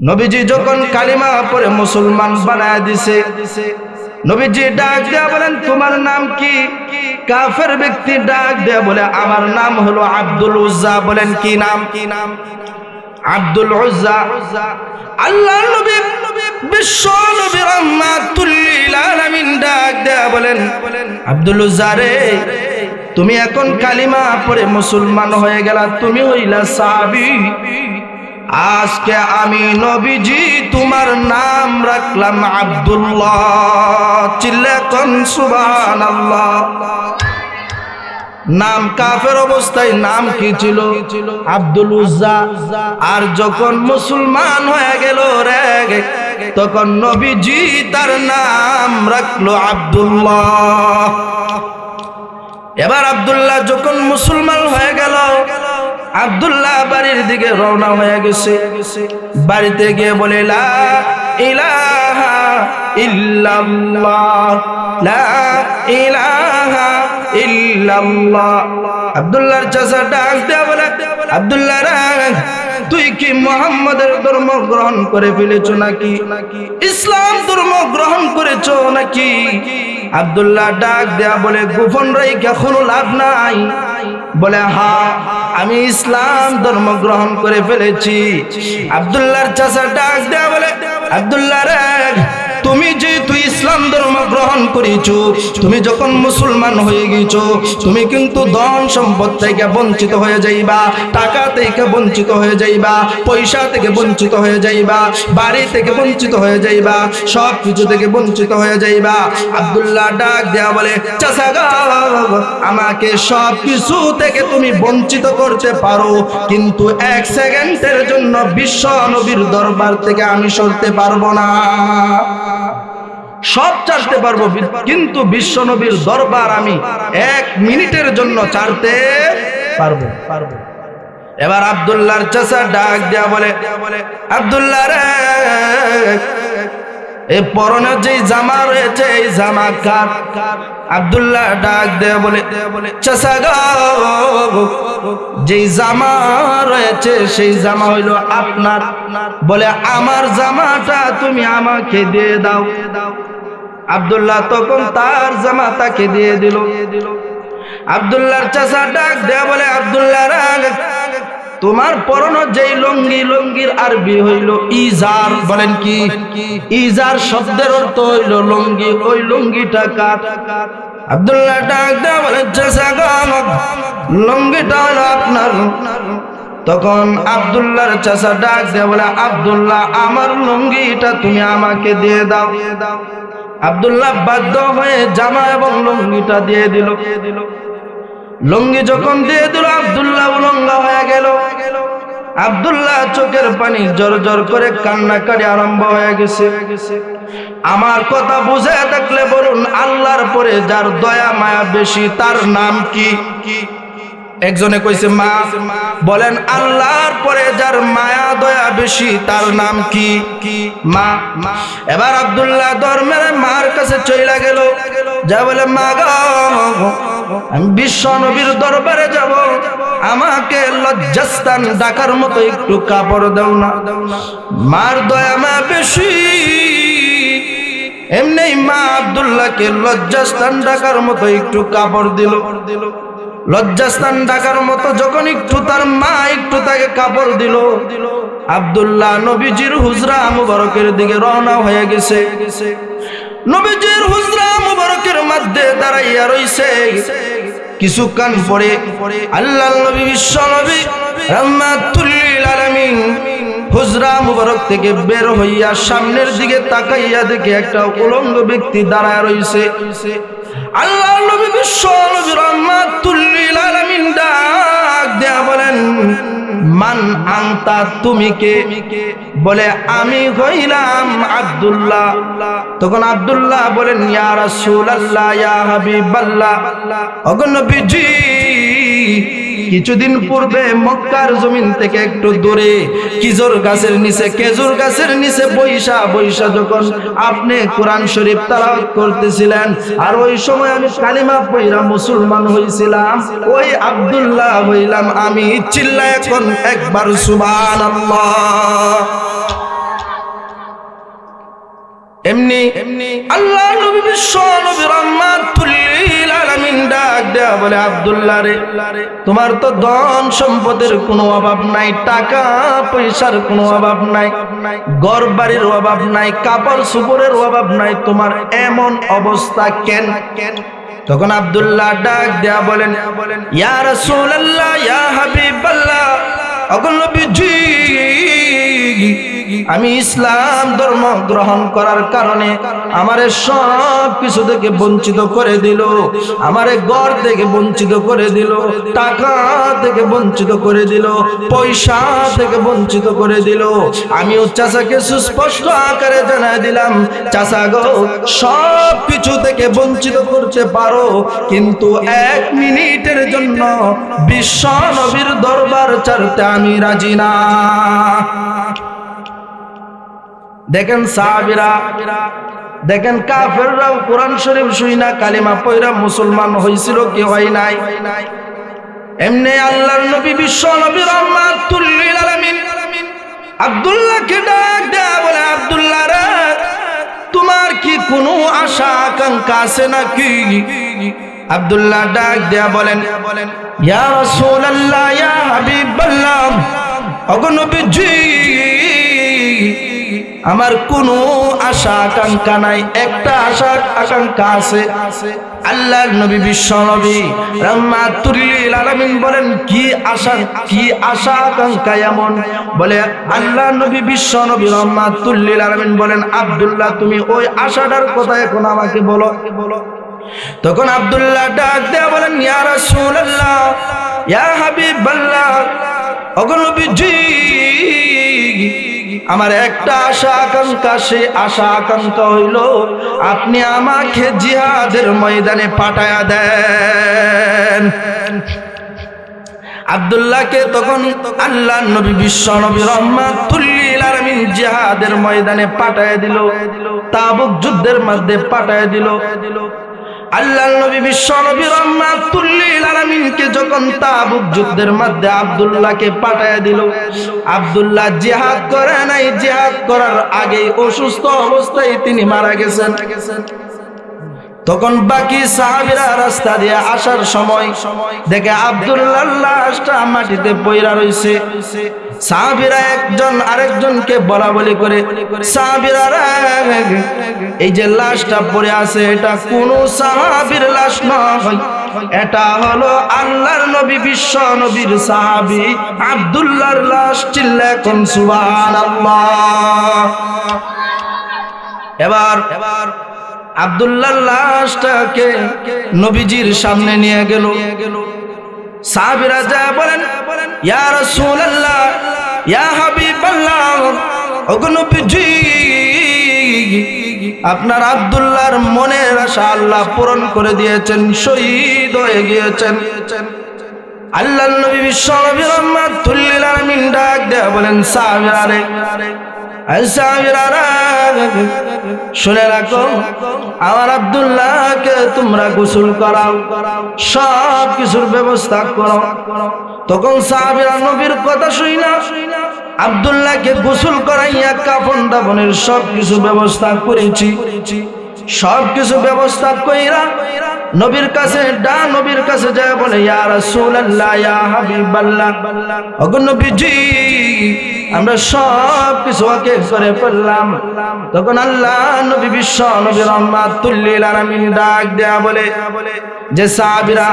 নবীজি যখন কালিমা পড়ে মুসলমান বানায় দিছে, নবীজি ডাক দেয়া বলেন তোমার নাম কি? কাফের ব্যক্তি ডাক দেয়া বলে আমার নাম হলো আব্দুল উজ্জা। বলেন কি নাম? আব্দুল উজ্জা। আল্লাহর নবী বিশ্ব নবী রাহমাতুল লিল আলামিন ডাক দেয়া বলেন আব্দুল উজ্জা রে, তুমি এখন কালিমা পড়ে মুসলমান হয়ে গেলা, তুমি হইলা সাহাবী। আজকে আমি নবীজি তোমার নাম রাখলাম আব্দুল্লাহ। চিল্লাকন সুবহানাল্লাহ। নাম কাফের অবস্থায় নাম কি ছিল? আব্দুল উজ্জা। আর যখন মুসলমান হয়ে গেল রে, তখন নবীজি তার নাম রাখলো আব্দুল্লাহ। এবার আব্দুল্লাহ যখন মুসলমান হয়ে গেল, আব্দুল্লাহ বাড়ির দিকে রওনা হয়ে গেছে। বাড়িতে গিয়ে বলে লা ইলাহা ইল্লাল্লাহ, লা ইলাহা ইল্লাল্লাহ। আব্দুল্লাহর চাচা ডাক দেয়া বলে আব্দুল্লাহ রে, তুই কি মুহাম্মাদের ধর্ম গ্রহণ করে ফেলেছো নাকি? ইসলাম ধর্ম গ্রহণ করেছো নাকি? আব্দুল্লাহ ডাক দেয়া বলে গোপন রাইখা কোনো লাভ নাই। বলে হ্যাঁ, আমি ইসলাম ধর্ম গ্রহণ করে ফেলেছি। আব্দুল্লাহর চাচা ডাক দেয়া বলে আব্দুল্লাহ রে, তুমি যেহেতু ইসলাম ধর্ম গ্রহণ করেছো, তুমি যখন মুসলমান হয়ে গেছো, তুমি কিন্তু ধন সম্পদ থেকে বঞ্চিত হয়ে যাইবা, টাকা থেকে বঞ্চিত হয়ে যাইবা, পয়সা থেকে বঞ্চিত হয়ে যাইবা, বাড়ি থেকে বঞ্চিত হয়ে যাইবা, সব কিছু থেকে বঞ্চিত হয়ে যাইবা। আব্দুল্লাহ ডাক দেয়া বলে চাচা গো, আমাকে সব কিছু থেকে তুমি বঞ্চিত করতে পারো, কিন্তু এক সেকেন্ডের জন্য বিশ্ব নবীর দরবার থেকে আমি সরতে পারবো না। সব ছাড়তে পারবো, কিন্তু বিশ্ব নবীর দরবার আমি এক মিনিটের জন্য ছাড়তে পারবো। এবার আব্দুল্লাহর চাচা ডাক দেয়া বলে আব্দুল্লাহ রে, এই পরনে যে জামা রয়েছে এই জামা কার? আব্দুল্লাহ ডাক দেয়া বলে চাচা গো, যেই জামা রয়েছে সেই জামা হইলো আপনার। বলে আমার জামাটা তুমি আমাকে দিয়ে দাও। আব্দুল্লাহ তখন তার জামা তাকে দিয়ে দিল। আব্দুল্লাহর চাচা ডাক দেয়া বলে আব্দুল্লাহ রে, তোমার পরনো যেই লুঙ্গি, লুঙ্গির আরবি হইল ইজার। বলেন কি? ইজার শব্দের অর্থ হইল লুঙ্গি। ওই লুঙ্গিটা কার? আব্দুল্লাহ ডাক দেয়া বলে চাচা গো, লুঙ্গিটা হলো আপনার। তখন আব্দুল্লাহর চাচা ডাক দেয়া বলে আব্দুল্লাহ, আমার লুঙ্গিটা তুমি আমাকে দিয়ে দাও। আব্দুল্লাহ বাধ্য হয়ে জামা এবং লুঙ্গিটা দিয়ে দিল। লুঙ্গি যখন দিয়ে দিল, আব্দুল্লাহ উলঙ্গ হয়ে গেল। আব্দুল্লাহ চোখের পানি জোর জোর করে কান্নাকাটি আরম্ভ হয়ে গেছে। আমার কথা বুঝে থাকলে বলুন, আল্লাহর পরে যার দয়া মায়া বেশি তার নাম কি? একজনে কইছে মা। বলেন আল্লাহর পরে যার মায়া দয়া বেশি তার নাম কি? মা। এবার আব্দুল্লাহ ধর্মের মার কাছে চইলা গেল, যা বলে মা গো, আমি বিশ্ব নবীর দরবারে যাব, আমাকে লজ্জাস্থান ঢাকার মতো একটু কাপড় দাও না। মার দয়া মা বেশি, এমনি মা আব্দুল্লাহকে লজ্জাস্থান ঢাকার মতো একটু কাপড় দিল। লজ্জাস্থান ঢাকার মতো যখন একটু তার মা একটু তাকে কাপড় দিল, আব্দুল্লাহ নবীজির হুজরা মুবারকের দিকে রওনা হয়ে গেছে। নবীজির হুজরা মুবারকের মধ্যে দাঁড়াইয়া রইছে। কিছুক্ষণ পরে আল্লাহর নবী বিশ্ব নবী রাহমাতুল লিল আলামিন হুজরা মুবারক থেকে বের হইয়া সামনের দিকে তাকাইয়া দেখে একটা উলঙ্গ ব্যক্তি দাঁড়ায় রইছে। আল্লাহর নবী বিশ্ব নবী রাহমাতুল লিল আলামিন ডাক দেয়া বলেন মান আনতা, তুমি কে? বলে আমি হইলাম আব্দুল্লাহ। তখন আব্দুল্লাহ বলেন ইয়া রাসূলুল্লাহ, ইয়া হাবিবাল্লাহ, ওগো নবীজি, কিছুদিন পূর্বে মক্কার জমিন থেকে একটু দূরে খেজুর গাছের নিচে বৈশা যখন আপনি কোরআন শরীফ তেলাওয়াত করতেছিলেন, আর ওই সময় আমি কালিমা পড়া মুসলমান হইছিলাম, ওই আব্দুল্লাহ হইলাম আমি। চিল্লায় এখন একবার সুবহানাল্লাহ। এমনি আল্লাহ নবী বিশ্ব নবী রাহমাতুল লিল আলামিন ডাক দেয়া বলে, আব্দুল্লাহ রে, তোমার তো ধন সম্পদের কোনো অভাব নাই, টাকা পয়সার কোনো অভাব নাই, ঘর বাড়ির অভাব নাই, কাপড় চোপড়ের অভাব নাই, তোমার এমন অবস্থা কেন? তখন আব্দুল্লাহ ডাক দেয়া বলেন, ইয়া রাসূলুল্লাহ, ইয়া হাবিবাল্লাহ, ওগো নবীজি, আমি ইসলাম ধর্ম গ্রহণ করার কারণে আমারে সব কিছু থেকে বঞ্চিত করে দিল, আমারে ঘর থেকে বঞ্চিত করে দিল, টাকা থেকে বঞ্চিত করে দিল, পয়সা থেকে বঞ্চিত করে দিল। আমিও চাচাকে সুস্পষ্ট আকারে জানাই দিলাম, চাচা গো, সব কিছু থেকে বঞ্চিত করতে পারো, কিন্তু 1 মিনিটের জন্য বিশ্ব নবীর দরবার ছাড়তে আমি রাজি না। দেখেন সাহাবীরা, দেখেন কাফেররাও কোরআন শরীফ শুইনা কালিমা পয়রা মুসলমান হয়েছিল কি হয় নাই? এমনি আল্লাহর নবী বিশ্ব নবী রাহমাতুল লিল আলামিন আব্দুল্লাহকে ডাক দেয়া বলে, আব্দুল্লাহ রে, তোমার কি কোনো আশা আকাঙ্ক্ষা আছে নাকি? আব্দুল্লাহ ডাক দেয়া বলেন, ইয়া রাসূলুল্লাহ, ইয়া হাবিবাল্লাহ, ওগো নবীজি, আমার কোনো আশা আকাঙ্ক্ষা নাই, একটা আশা আকাঙ্ক্ষা আছে। আল্লাহর নবী বিশ্ব নবী রাহমাতুল লিল আলামিন বলেন, কি আশা আকাঙ্ক্ষা এমন? বলে আল্লাহর নবী বিশ্ব নবী রাহমাতুল লিল আলামিন বলেন, আব্দুল্লাহ, তুমি ওই আশাটার কথা এখন আমাকে বলো। তখন আব্দুল্লাহ ডাক দেয়া বলেন, ইয়া রাসূলুল্লাহ, ইয়া হাবিবাল্লাহ, ওগো নবীজি, আমার একটা আশা আকাঙ্ক্ষা, সে আশা আকাঙ্ক্ষা হইল আপনি আমাকে জিহাদের ময়দানে পাঠায়া দেন। আব্দুল্লাহকে তখন আল্লাহর নবী বিশ্ব নবী রাহমাতুল লিল আলামিন জিহাদের ময়দানে পাঠায়া দিল, তাবুক যুদ্ধের মধ্যে পাঠায়া দিল। আল্লাহর নবী বিশ্ব নবী রাহমাতুল লিল আলামিনকে যখন তাবুক যুদ্ধের মধ্যে আব্দুল্লাহকে পাঠায়া দিল, আব্দুল্লাহ জিহাদ করে নাই, জিহাদ করার আগেই অসুস্থ অবস্থায় তিনি মারা গেছেন। তখন বাকি সাহাবীরা রাস্তা দিয়ে আসার সময় দেখে আব্দুল্লাহর লাশটা মাটিতে পইড়া রইছে। সাহাবীরা একজন আরেকজনকে বলা বলি করে, সাহাবীরা, এই যে লাশটা পড়ে আছে, এটা কোনো সাহাবীর লাশ নয়, এটা হলো আল্লাহর নবী বিশ্ব নবীর সাহাবী আব্দুল্লাহর লাশ। চিল্লায় কোন সুবহানাল্লাহ। এবার আব্দুল্লাহর লাশটাকে নবীজির সামনে নিয়ে গেল। সাহাবীরা যা বলেন, ইয়া রাসূলুল্লাহ, ইয়া হাবিবাল্লাহ, ওগো নবীজি, আপনার আব্দুল্লাহর মনের আশা আল্লাহ পূরণ করে দিয়েছেন, শহীদ হয়ে গিয়েছেন। আল্লাহর নবী বিশ্ব নবী রাহমাতুল লিল আলামিন ডাক দেয়া বলেন, সাহাবীরা রে, শুনে রাখো, আমার আব্দুল্লাহকে তোমরা গোসল করাও, সব কিছুর ব্যবস্থা করো। তখন সাহাবীরা নবীর কথা শুইনা আব্দুল্লাহকে গোসল করাইয়া কাফন দাফনের সব কিছু ব্যবস্থা করেছি। সব কিছু ব্যবস্থা কইরা নবীর কাছে যায় বলে, ইয়া রাসূলুল্লাহ, ইয়া হাবিবাল্লাহ, ওগো নবীজি, আমরা সব কিছু ওকে করে ফেললাম। তখন আল্লাহ নবী বিশ্ব নবী রাহমাতুল লিল আলামিন ডাক দেয়া বলে যে, সাহাবীরা,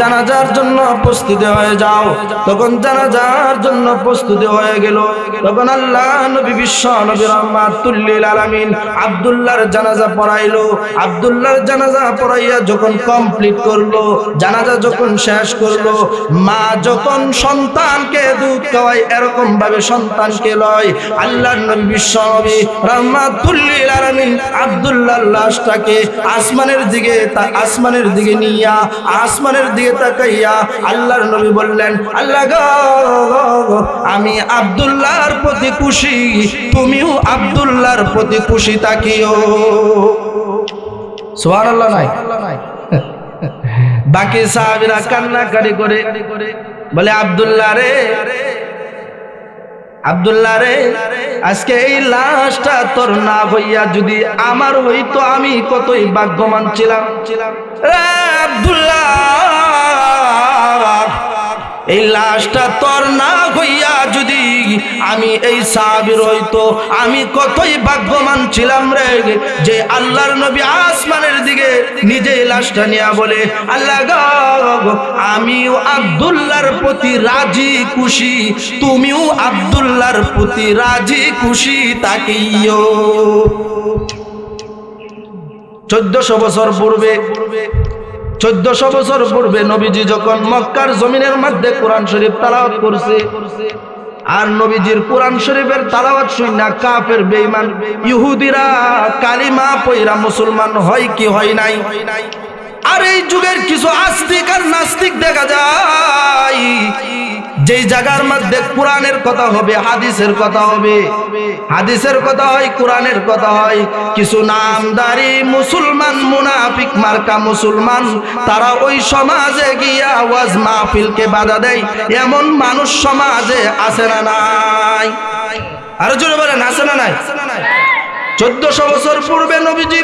জানাজার জন্য প্রস্তুতি হয়ে যাও। তখন জানাজার জন্য প্রস্তুতি হয়ে গেল। তখন আল্লাহ নবী বিশ্ব নবী রাহমাতুল লিল আলামিন আব্দুল্লাহর জানাজা পড়াইলো। আব্দুল্লাহর জানাজা পড়াইয়া যখন কমপ্লিট করলো, জানাজা যখন শেষ করলো, মা যখন সন্তানকে দুধ খাওয়ায় এরকম ভাবে সন্তানকে লয়, আল্লাহর নবী বিশ্ব নবী রাহমাতুল লিল আলামিন আব্দুল্লাহর লাশটাকে আসমানের দিকে নিয়া আসমানের দিকে তাকাইয়া আল্লাহর নবী বললেন, আল্লাহ গো, আমি আব্দুল্লাহর প্রতি খুশি, তুমিও আব্দুল্লাহর প্রতি খুশি থাকিও। সুবহানাল্লাহ নাই? বাকি সাহাবীরা কান্নাকাটি করে বলে, আব্দুল্লাহ রে, আব্দুল্লাহ রে, আজকে এই লাশটা তোর না হইয়া যদি আমার হইতো, আমি কতই ভাগ্যবান ছিলাম। আব্দুল্লাহ, এই লাশটা তোর না হইয়া যদি আমি এই সাহাবীর হইতো, আমি কতই ভাগ্যবান ছিলাম রে, যে আল্লাহর নবী আসমানের দিকে নিজে লাশটা নিয়ে বলে, আল্লাহ গো, আমিও আব্দুল্লাহর প্রতি রাজি খুশি, তুমিও আব্দুল্লাহর প্রতি রাজি খুশি তাকিও। 1400 বছর পূর্বে, 1400 বছর পূর্বে নবীজি যখন মক্কার জমিনের মধ্যে কোরআন শরীফ তেলাওয়াত করছে, আর নবীজির কোরআন শরীফের তেলাওয়াত শুনে কাফের বেঈমান ইহুদিরা কালিমা পয়রা মুসলমান হয় কি হয় নাই? আর এই যুগের কিছু আস্তিক আর নাস্তিক দেখা যায়, যেই জায়গার মধ্যে কোরআনের কথা হবে, হাদিসের কথা হবে, হাদিসের কথা হয়, কোরআনের কথা হয়, কিছু নামদারি মুসলমান মুনাফিক মার্কা মুসলমান তারা ওই সমাজে গিয়া ওয়াজ মাহফিলকে বাধা দেয়। এমন মানুষ সমাজে আছে না নাই? আরো জোরে বলেন, আছে না নাই? 1400 বছর পূর্বে নবীজি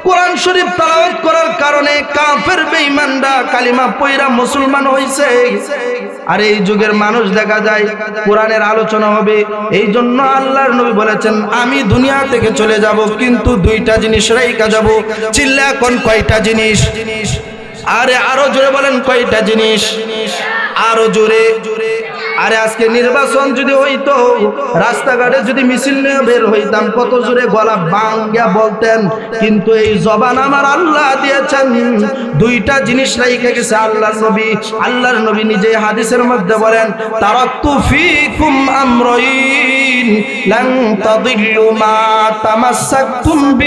কোরআন শরীফ তেলাওয়াত করার কারণে কাফের বেঈমানরা কালিমা পয়রা মুসলমান হইছে। আর এই যুগের মানুষ দেখা যায় কোরআনের আলোচনা হবে, এই জন্য আল্লাহর নবী বলেছেন, আমি দুনিয়া থেকে চলে যাব, কিন্তু দুইটা জিনিস রাইখা যাব। চিল্লা কোন কয়টা জিনিস? আরে আরো জোরে বলেন, কয়টা জিনিস? আরো জোরে। আরে আজকে নির্বাচন যদি হইতো, রাস্তাঘাটে যদি মিছিল নিয়ে বের হইতাম, কত জোরে গলা ভাঙ্গা বলতেন, কিন্তু এই জবান আমার আল্লাহ দিয়েছেন। দুইটা জিনিস রাইখা গেছে আল্লাহর নবী। আল্লাহর নবী নিজে হাদিসের মধ্যে বলেন, তারাক্তু ফীকুম আমরাইন লান তাদিল্লু মা তামাসসাকতুম